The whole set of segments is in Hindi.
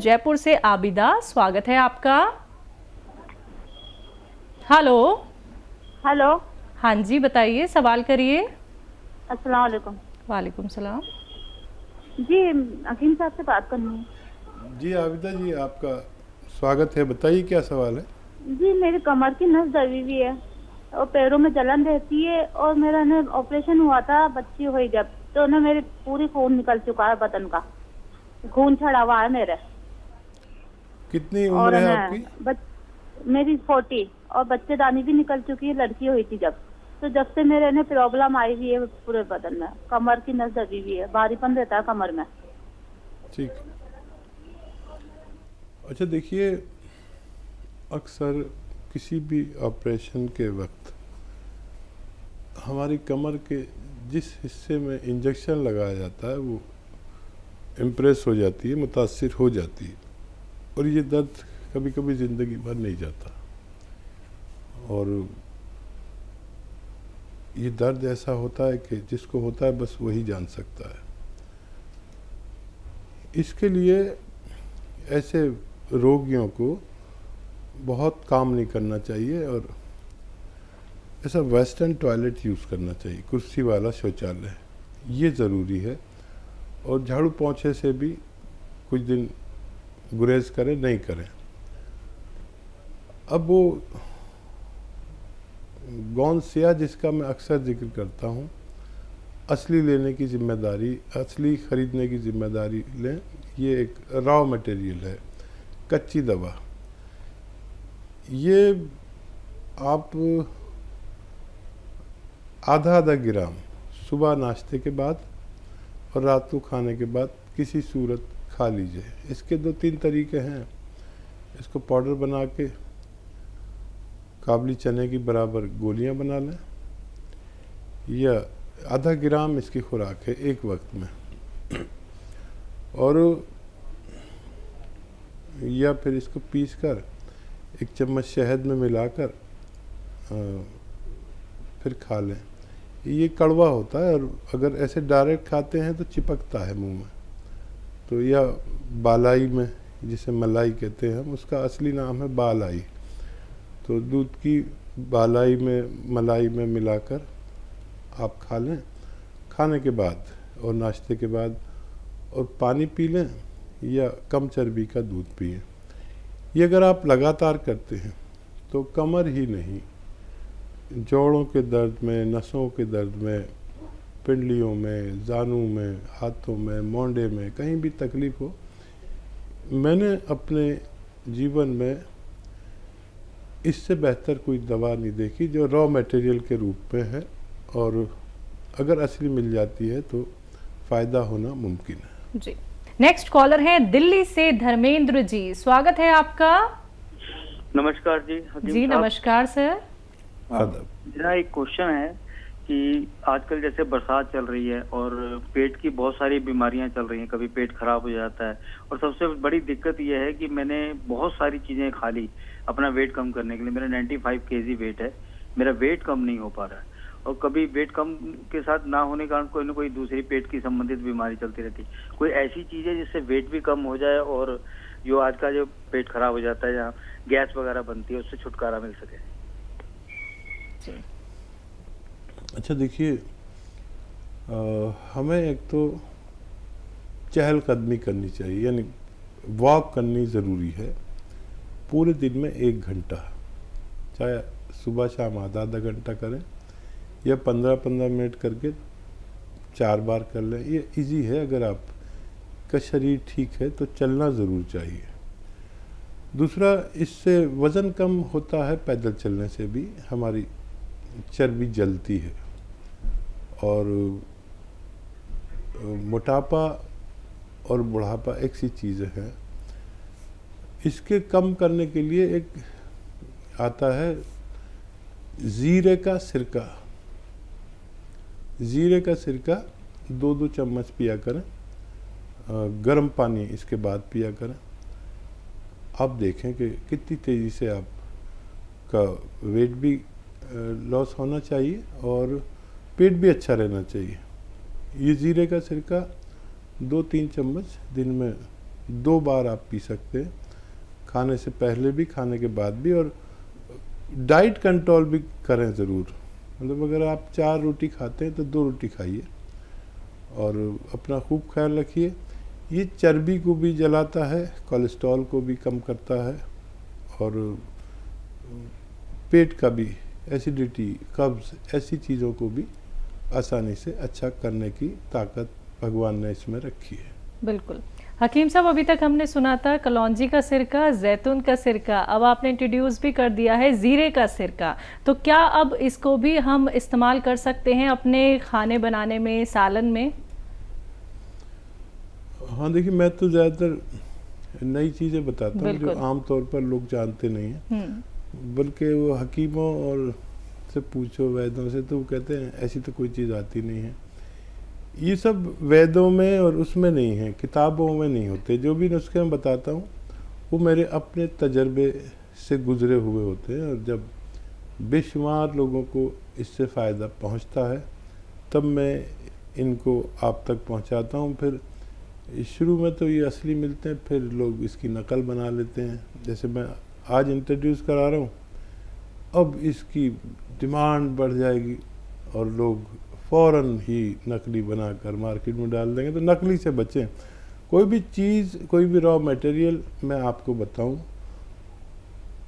जयपुर से आबिदा, स्वागत है आपका। हेलो। हेलो। हाँ जी, बताइए, सवाल करिए। अस्सलाम वालेकुम। वालेकुम सलाम। जी, हकीम साहब से बात करनी है। जी आबिदा जी, आपका स्वागत है। बताइए क्या सवाल है। जी, मेरी कमर की नस दबी हुई है और पैरों में जलन रहती है और मेरा ना ऑपरेशन हुआ था, बच्ची हुई जब तो ना मेरी पूरी खून निकल चुका है, बदन का खून छड़ा हुआ है मेरे। कितनी और उम्र है ना आपकी। मेरी 40 और बच्चेदानी भी निकल चुकी है, लड़की हुई थी जब। तो जब से मेरे ने प्रॉब्लम आई हुई है पूरे बदन में, कमर की नस दबी हुई है, भारीपन रहता है कमर में। ठीक। अच्छा देखिए, अक्सर किसी भी ऑपरेशन के वक्त हमारी कमर के जिस हिस्से में इंजेक्शन लगाया जाता है वो इम्प्रेस हो जाती है, मुतासिर हो जाती है, और ये दर्द कभी कभी ज़िंदगी भर नहीं जाता। और ये दर्द ऐसा होता है कि जिसको होता है बस वही जान सकता है। इसके लिए ऐसे रोगियों को बहुत काम नहीं करना चाहिए और ऐसा वेस्टर्न टॉयलेट यूज़ करना चाहिए, कुर्सी वाला शौचालय, ये ज़रूरी है। और झाड़ू पोंछे से भी कुछ दिन गुरेज करें, नहीं करें। अब वो गौन सिया जिसका मैं अक्सर जिक्र करता हूँ, असली लेने की जिम्मेदारी, असली ख़रीदने की जिम्मेदारी लें। ये एक रॉ मटेरियल है, कच्ची दवा। ये आप आधा आधा ग्राम सुबह नाश्ते के बाद और रात को खाने के बाद किसी सूरत खा लीजिए। इसके 2-3 तरीके हैं। इसको पाउडर बना के काबली चने की बराबर गोलियां बना लें, या आधा ग्राम इसकी खुराक है एक वक्त में, और या फिर इसको पीसकर 1 चम्मच शहद में मिलाकर फिर खा लें। ये कड़वा होता है और अगर ऐसे डायरेक्ट खाते हैं तो चिपकता है मुंह में। तो या बालाई में, जिसे मलाई कहते हैं हम, उसका असली नाम है बालाई। तो दूध की बालाई में मलाई में मिलाकर आप खा लें खाने के बाद और नाश्ते के बाद, और पानी पी लें या कम चर्बी का दूध पिएं। ये अगर आप लगातार करते हैं तो कमर ही नहीं, जोड़ों के दर्द में, नसों के दर्द में, पिंडलियों में, जानू में, हाथों में, मोंडे में, कहीं भी तकलीफ़ हो, मैंने अपने जीवन में इससे बेहतर कोई दवा नहीं देखी जो रॉ मटेरियल के रूप में है, और अगर असली मिल जाती है तो फ़ायदा होना मुमकिन है। जी, नेक्स्ट कॉलर है दिल्ली से धर्मेंद्र जी, स्वागत है आपका। नमस्कार जी। जी नमस्कार सर। मेरा एक क्वेश्चन है कि आजकल जैसे बरसात चल रही है और पेट की बहुत सारी बीमारियां चल रही हैं, कभी पेट खराब हो जाता है, और सबसे बड़ी दिक्कत यह है कि मैंने बहुत सारी चीजें खा ली अपना वेट कम करने के लिए। मेरा 95 केजी वेट है, मेरा वेट कम नहीं हो पा रहा है, और कभी वेट कम के साथ ना होने के कारण कोई ना कोई दूसरी पेट की संबंधित बीमारी चलती रहती है। कोई ऐसी चीज है जिससे वेट भी कम हो जाए और जो आज का जो पेट खराब हो जाता है, जहाँ गैस वगैरह बनती है, उससे छुटकारा मिल सके। अच्छा देखिए, हमें एक तो चहलकदमी करनी चाहिए, यानी वॉक करनी ज़रूरी है पूरे दिन में 1 घंटा, चाहे सुबह शाम आधा आधा घंटा करें या 15-15 मिनट करके 4 बार कर लें। ये इजी है। अगर आपका शरीर ठीक है तो चलना ज़रूर चाहिए। दूसरा, इससे वज़न कम होता है, पैदल चलने से भी हमारी चर्बी जलती है, और मोटापा और बुढ़ापा एक सी चीज़ें हैं। इसके कम करने के लिए एक आता है ज़ीरे का सिरका। ज़ीरे का सिरका 2-2 चम्मच पिया करें, गर्म पानी इसके बाद पिया करें। आप देखें कि कितनी तेज़ी से आपका वेट भी लॉस होना चाहिए और पेट भी अच्छा रहना चाहिए। ये ज़ीरे का सिरका 2-3 चम्मच दिन में 2 बार आप पी सकते हैं, खाने से पहले भी, खाने के बाद भी। और डाइट कंट्रोल भी करें ज़रूर, मतलब अगर आप 4 रोटी खाते हैं तो 2 रोटी खाइए और अपना खूब ख्याल रखिए। ये चर्बी को भी जलाता है, कोलेस्ट्रॉल को भी कम करता है और पेट का भी, एसिडिटी, कब्ज़, ऐसी चीज़ों को भी आसानी से अच्छा करने की ताकत भगवान ने इसमें रखी है। बिल्कुल। हकीम साहब, अभी तक हमने सुना था कलौंजी का सिरका, जैतून का सिरका, अब आपने इंट्रोड्यूस भी कर दिया है जीरे का सिरका। तो क्या अब इसको भी हम इस्तेमाल कर सकते हैं अपने खाने बनाने में, सालन में? हाँ देखिए, मैं तो ज़्यादातर नई चीज़ें बताता हूँ जो आम तौर पर लोग जानते नहीं हैं, बल्कि वो हकीमों और से पूछो, वैद्यों से, तो वो कहते हैं ऐसी तो कोई चीज़ आती नहीं है। ये सब वेदों में और उसमें नहीं है, किताबों में नहीं होते। जो भी नुस्खे मैं बताता हूँ वो मेरे अपने तजर्बे से गुजरे हुए होते हैं, और जब बेशुमार लोगों को इससे फ़ायदा पहुँचता है तब मैं इनको आप तक पहुँचाता हूँ। फिर शुरू में तो ये असली मिलते हैं, फिर लोग इसकी नकल बना लेते हैं। जैसे मैं आज इंट्रोड्यूस करा रहा हूँ, अब इसकी डिमांड बढ़ जाएगी और लोग फ़ौरन ही नकली बनाकर मार्केट में डाल देंगे। तो नकली से बचें। कोई भी चीज़, कोई भी रॉ मटेरियल मैं आपको बताऊं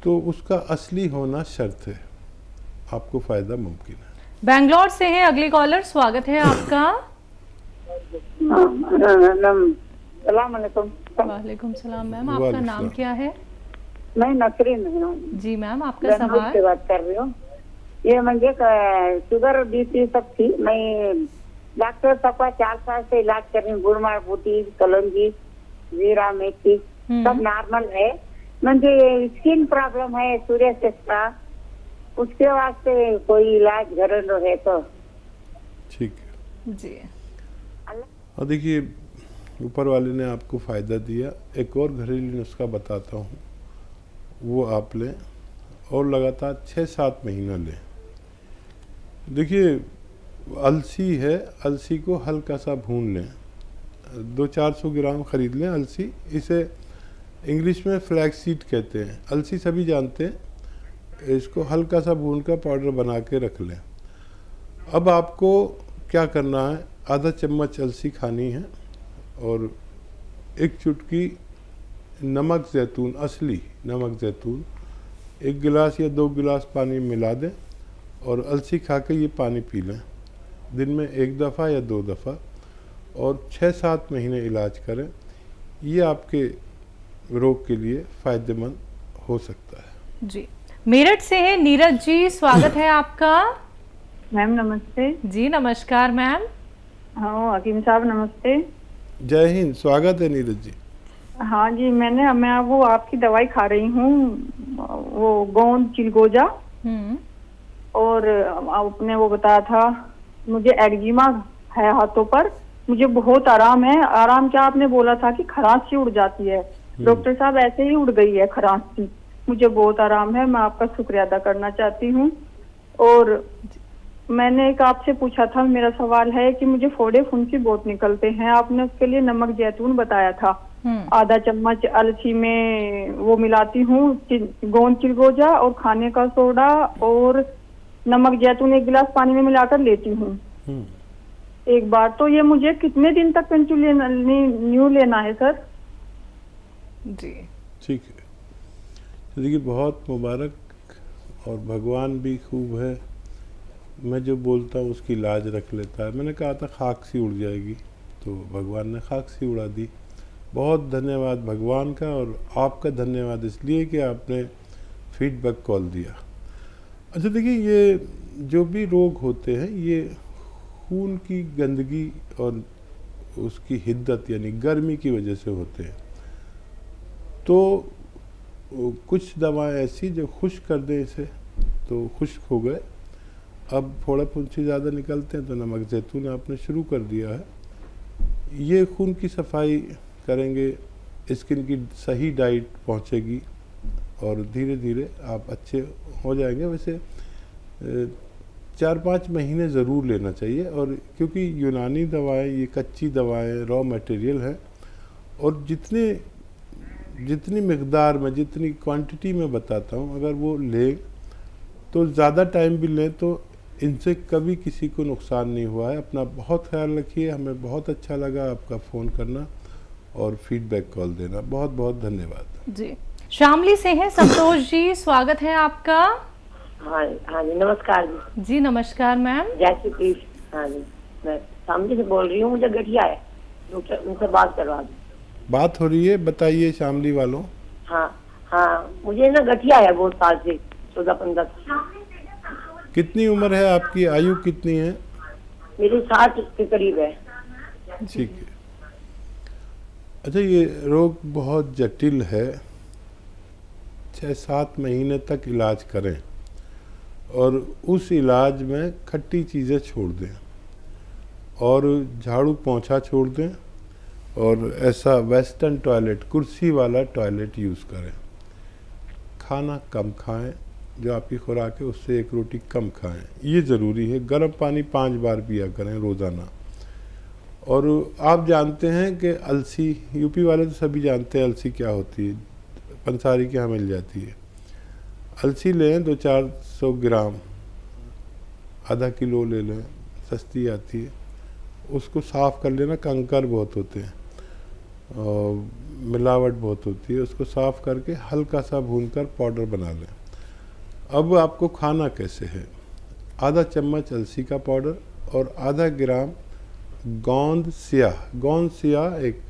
तो उसका असली होना शर्त है, आपको फ़ायदा मुमकिन है। बेंगलोर से है अगली कॉलर, स्वागत है आपका। वालेकुम सलाम मैम, आपका नाम क्या है? मैं नसरीन हूँ जी मैम, आपका सवाल। से बात कर रही हूँ। ये मुझे शुगर बीपी सब थी, मैं डॉक्टर साहब का 4 साल से इलाज कर रही हूँ। गुड़मार बूटी, कलौंजी, जीरा, मेथी सब नॉर्मल है। मुझे स्किन प्रॉब्लम है, सूर्य का, उसके वास्ते कोई इलाज घरेलू है तो? ठीक है जी। और देखिए, ऊपर वाले ने आपको फ़ायदा दिया। एक और घरेलू नुस्खा बताता हूँ, वो आप लें और लगातार 6-7 महीना लें। देखिए, अलसी है, अलसी को हल्का सा भून लें, 200-400 ग्राम ख़रीद लें अलसी। इसे इंग्लिश में फ्लैक्स सीड कहते हैं, अलसी सभी जानते हैं। इसको हल्का सा भून कर पाउडर बना के रख लें। अब आपको क्या करना है, आधा चम्मच अलसी खानी है और 1 चुटकी नमक ज़ैतून, असली नमक ज़ैतून 1 गिलास या 2 गिलास पानी में मिला दें और अलसी खा के ये पानी पी लें, दिन में 1 दफ़ा या 2 दफ़ा, और 6-7 महीने इलाज करें। ये आपके रोग के लिए फ़ायदेमंद हो सकता है। जी। मेरठ से है नीरज जी, स्वागत है आपका। मैम नमस्ते। जी नमस्कार मैम। हाँ हकीम साहब नमस्ते। जय हिंद, स्वागत है नीरज जी। हाँ जी, मैं वो आपकी दवाई खा रही हूँ, वो गोंद चिलगोजा, और आपने वो बताया था मुझे एक्जिमा है हाथों पर, मुझे बहुत आराम है। आराम क्या, आपने बोला था कि खराश सी उड़ जाती है, डॉक्टर साहब ऐसे ही उड़ गई है खराश सी, मुझे बहुत आराम है। मैं आपका शुक्रिया अदा करना चाहती हूँ। और मैंने एक आपसे पूछा था, मेरा सवाल है कि मुझे फोड़े फुंसी बहुत निकलते हैं, आपने उसके लिए नमक जैतून बताया था, आधा चम्मच अलसी में वो मिलाती हूँ, गोंद चिलगोजा और खाने का सोडा और नमक जैतून 1 गिलास पानी में मिलाकर लेती हूँ एक बार। तो ये मुझे कितने दिन तक न्यू लेना है सर? जी ठीक है, तो देखिए बहुत मुबारक, और भगवान भी खूब है। मैं जो बोलता हूँ उसकी लाज रख लेता है। मैंने कहा था खाक सी उड़ जाएगी, तो भगवान ने खाक सी उड़ा दी। बहुत धन्यवाद भगवान का, और आपका धन्यवाद इसलिए कि आपने फीडबैक कॉल दिया। अच्छा देखिए, ये जो भी रोग होते हैं ये खून की गंदगी और उसकी हिद्दत यानी गर्मी की वजह से होते हैं। तो कुछ दवाएं ऐसी जो खुश्क कर दें इसे, तो खुश्क हो गए। अब फोड़ा फुंसी ज़्यादा निकलते हैं तो नमक जैतून आपने शुरू कर दिया है, ये खून की सफाई करेंगे, स्किन की सही डाइट पहुंचेगी और धीरे धीरे आप अच्छे हो जाएंगे। वैसे 4-5 महीने ज़रूर लेना चाहिए, और क्योंकि यूनानी दवाएं ये कच्ची दवाएं रॉ मटेरियल है, और जितनी मिकदार में, जितनी क्वांटिटी में बताता हूँ, अगर वो लें तो ज़्यादा टाइम भी लें तो इनसे कभी किसी को नुकसान नहीं हुआ है। अपना बहुत ख्याल रखिए। हमें बहुत अच्छा लगा आपका फ़ोन करना और फीडबैक कॉल देना। बहुत बहुत धन्यवाद जी। शामली से हैं संतोष जी, स्वागत है आपका। हाँ हाँ जी, नमस्कार जी। जी नमस्कार मैम। जय श्री कृष्ण। हाँ जी, मैं शामली से बोल रही हूँ, मुझे गठिया है, डॉक्टर उनसे बात करवा दो। बात हो रही है, बताइए शामली वालों। हाँ हाँ, मुझे ना गठिया है बहुत साल से, 14-15। कितनी उम्र है आपकी, आयु कितनी है? मेरी 60 के करीब है। ठीक है। अच्छा, ये रोग बहुत जटिल है। 6-7 महीने तक इलाज करें और उस इलाज में खट्टी चीज़ें छोड़ दें और झाड़ू पोंछा छोड़ दें और ऐसा वेस्टर्न टॉयलेट, कुर्सी वाला टॉयलेट यूज़ करें। खाना कम खाएं, जो आपकी खुराक है उससे 1 रोटी कम खाएं, ये ज़रूरी है। गर्म पानी 5 बार पिया करें रोज़ाना। और आप जानते हैं कि अलसी, यूपी वाले तो सभी जानते हैं अलसी क्या होती है, पंसारी के यहाँ मिल जाती है। अलसी लें 200-400 ग्राम, आधा किलो ले लें, सस्ती आती है। उसको साफ़ कर लेना, कंकर बहुत होते हैं और मिलावट बहुत होती है। उसको साफ़ करके हल्का सा भूनकर पाउडर बना लें। अब आपको खाना कैसे है, आधा चम्मच अलसी का पाउडर और आधा ग्राम गोंद स्याह एक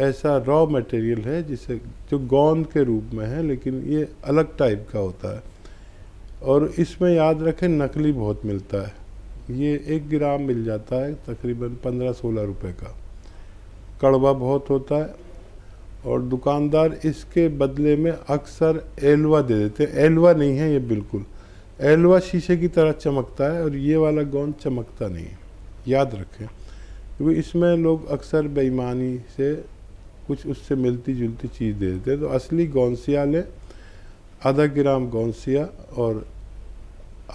ऐसा रॉ मटेरियल है जिसे, जो गोंद के रूप में है लेकिन ये अलग टाइप का होता है। और इसमें याद रखें नकली बहुत मिलता है। ये 1 ग्राम मिल जाता है तकरीबन 15-16 रुपए का। कड़वा बहुत होता है और दुकानदार इसके बदले में अक्सर एलवा दे देते हैं। एलवा नहीं है ये बिल्कुल, एलवा शीशे की तरह चमकता है और ये वाला गोंद चमकता नहीं है, याद रखें। क्योंकि इसमें लोग अक्सर बेईमानी से कुछ उससे मिलती जुलती चीज़ दे देते हैं। तो असली गोंसिया लें, आधा ग्राम गोंसिया और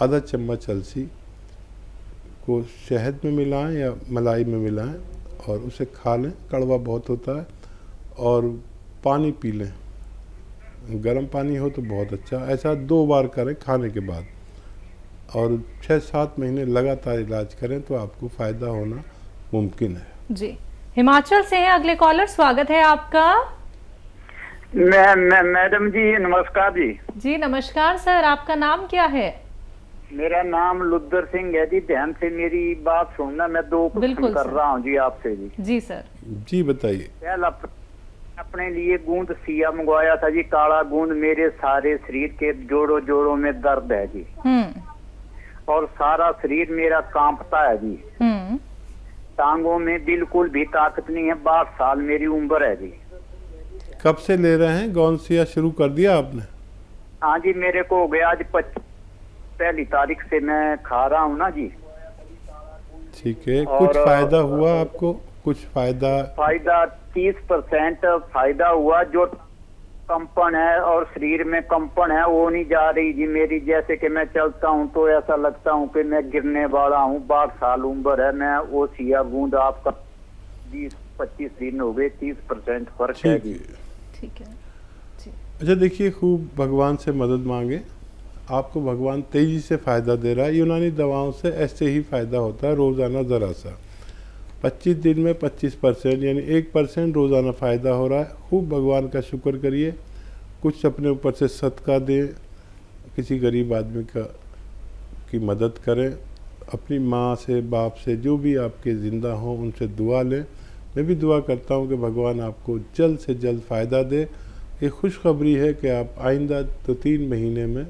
आधा चम्मच अलसी को शहद में मिलाएं या मलाई में मिलाएं और उसे खा लें। कड़वा बहुत होता है। और पानी पी लें, गर्म पानी हो तो बहुत अच्छा। ऐसा 2 बार करें खाने के बाद और 6-7 महीने लगातार इलाज करें तो आपको फ़ायदा होना मुमकिन है। जी। हिमाचल से हैं अगले कॉलर, स्वागत है आपका। मैडम जी नमस्कार जी। जी नमस्कार सर, आपका नाम क्या है? मेरा नाम लुद्दर सिंह है जी। ध्यान से मेरी बात सुनना, मैं 2 क्वेश्चन कर रहा हूँ जी आपसे जी। जी सर। जी बताइए। पहला, अपने लिए गूंद सिया मंगवाया था जी, काला गूंद। मेरे सारे शरीर के जोड़ों में दर्द है जी और सारा शरीर मेरा कांपता है जी। टांगों में बिल्कुल भी ताकत नहीं है। 62 साल मेरी उम्र है जी। कब से ले रहे हैं? गोंसिया शुरू कर दिया आपने? हाँ जी, मेरे को हो गया आज 1 तारीख से मैं खा रहा हूँ ना जी। ठीक है। कुछ फायदा हुआ आपको? कुछ फायदा 30% फायदा हुआ। जो कंपन है और शरीर में कंपन है वो नहीं जा रही जी मेरी। जैसे कि मैं चलता हूँ तो ऐसा लगता हूँ कि मैं गिरने वाला हूँ। 62 साल उम्र है। मैं वो सिया गूंद आपका 20-25 दिन हो गए, 30% फर्क है जी। ठीक है जी। अच्छा देखिए, खूब भगवान से मदद मांगे। आपको भगवान तेजी से फ़ायदा दे रहा है। यूनानी दवाओं से ऐसे ही फ़ायदा होता है, रोज़ाना ज़रा सा। 25 दिन में 25% यानी 1% रोज़ाना फ़ायदा हो रहा है। खूब भगवान का शुक्र करिए। कुछ अपने ऊपर से सदका दें, किसी गरीब आदमी की मदद करें। अपनी माँ से, बाप से, जो भी आपके ज़िंदा हों उनसे दुआ लें। मैं भी दुआ करता हूँ कि भगवान आपको जल्द से जल्द फ़ायदा दे। ये खुशखबरी है कि आप आइंदा 2-3 महीने में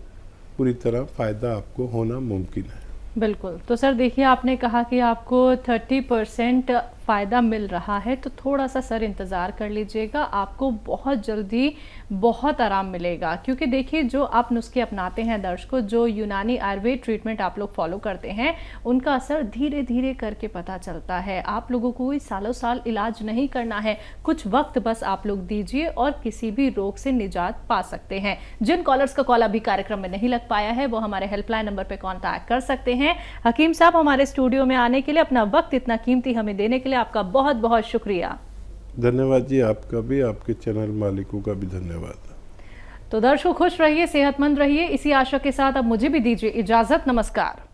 पूरी तरह फ़ायदा आपको होना मुमकिन है। बिल्कुल। तो सर देखिए, आपने कहा कि आपको 30% फ़ायदा मिल रहा है, तो थोड़ा सा सर इंतज़ार कर लीजिएगा, आपको बहुत जल्दी बहुत आराम मिलेगा। क्योंकि देखिए, जो आप नुस्खे अपनाते हैं दर्शकों, जो यूनानी आयुर्वेद ट्रीटमेंट आप लोग फॉलो करते हैं, उनका असर धीरे धीरे करके पता चलता है। आप लोगों को कोई सालों साल इलाज नहीं करना है, कुछ वक्त बस आप लोग दीजिए और किसी भी रोग से निजात पा सकते हैं। जिन कॉलर्स का कॉल अभी कार्यक्रम में नहीं लग पाया है वो हमारे हेल्पलाइन नंबर पर कॉन्टैक्ट कर सकते हैं। हकीम साहब, हमारे स्टूडियो में आने के लिए, अपना वक्त इतना कीमती हमें देने के लिए आपका बहुत बहुत शुक्रिया। धन्यवाद जी, आपका भी, आपके चैनल मालिकों का भी धन्यवाद। तो दर्शकों खुश रहिए, सेहतमंद रहिए, इसी आशा के साथ अब मुझे भी दीजिए इजाजत। नमस्कार।